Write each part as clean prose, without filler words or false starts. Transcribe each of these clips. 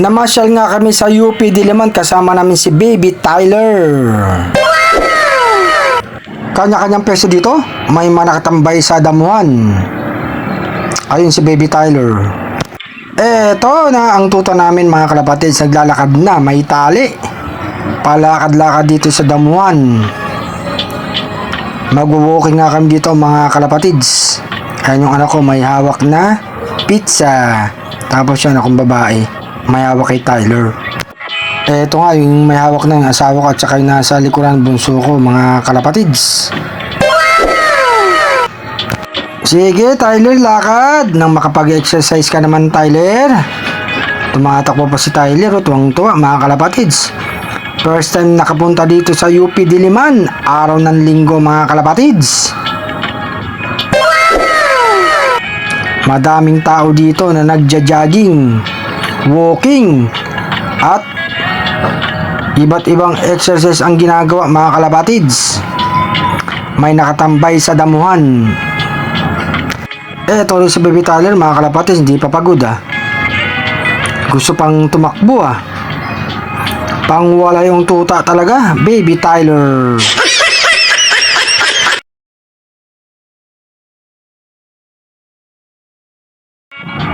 Namasyal nga kami sa UP Diliman kasama namin si Baby Tyler. Kanya-kanyang peso dito, may mga nakatambay sa damuhan. Ayun si Baby Tyler. Eto na ang tuta namin mga kalapatids, naglalakad na, may tali. Palakad-lakad dito sa damuhan. Mag-walking nga kami dito mga kalapatids. Ayan yung anak ko, may hawak na pizza. Tapos yan akong babae, may hawak kay Tyler. Eto nga yung may hawak na yung asawa ko at saka yung nasa likuran bunso ko mga kalapatids. Sige Tyler, lakad. Nang makapag-exercise ka naman Tyler. Tumatakbo pa si Tyler, tuwang-tuwa mga kalapatids. First time nakapunta dito sa UP Diliman, araw ng linggo mga kalapatids. Madaming tao dito na nagja-jogging, walking, at iba't ibang exercise ang ginagawa mga kalapatids. May nakatambay sa damuhan. Eto rin si Baby Tyler mga kalapatids, hindi pa pagod Gusto pang tumakbo Pangwala yung tuta talaga, Baby Tyler.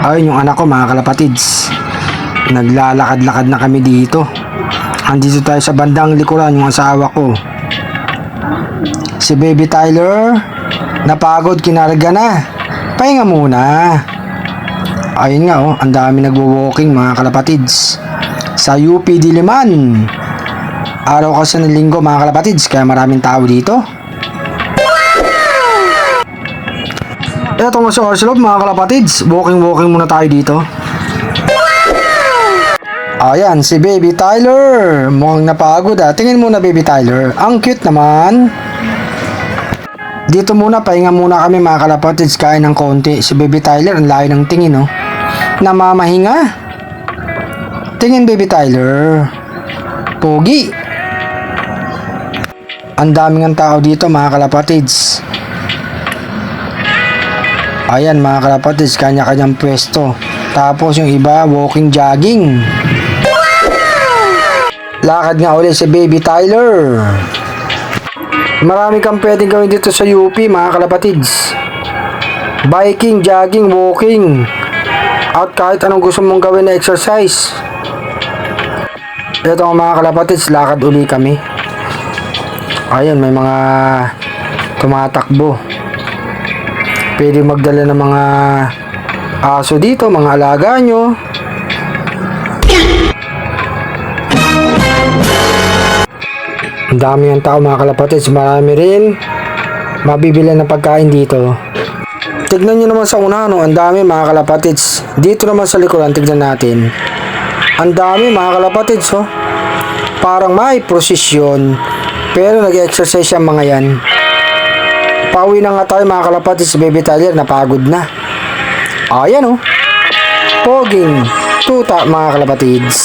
Ayun yung anak ko mga kalapatids. Naglalakad-lakad na kami dito. Andito tayo sa bandang likuran yung asawa ko. Si Baby Tyler, napagod, kinarga na. Pahinga muna. Ayun nga ang dami nagwo-walking mga kalapatids. Sa UP Diliman. Araw kasi ng linggo mga kalapatids, kaya maraming tao dito. Eto nga si Orsilov mga kalapatids, walking muna tayo dito. Ayan si Baby Tyler, mukhang napagod Tingin muna Baby Tyler, ang cute naman. Dito muna, pahinga muna kami mga kalapatids, kain ng konti. Si Baby Tyler, ang layo ng tingin namamahinga. Tingin Baby Tyler, pogi. Ang daming ang tao dito mga kalapatids. Ayan mga kalapatids, kanya-kanyang pwesto. Tapos yung iba walking, jogging. Lakad nga ulit si Baby Tyler. Marami kang pwedeng gawin dito sa UP mga kalapatids. Biking, jogging, walking, at kahit anong gusto mong gawin na exercise. Ito ang mga kalapatids, lakad uli kami. Ayan, may mga tumatakbo. Pwede magdala ng mga aso dito, mga alaga nyo. Ang dami ng tao mga kalapatids, marami rin mabibili ng pagkain dito. Tignan nyo naman sa unahan, ang dami mga kalapatids. Dito naman sa likuran, tignan natin. Ang dami mga kalapatids Parang may prosesyon, pero nag-exercise yung mga yan. Pauwi na nga tayo mga kalapatids. Si Baby Tyler napagod na. Ayan poging tuta mga kalapatids.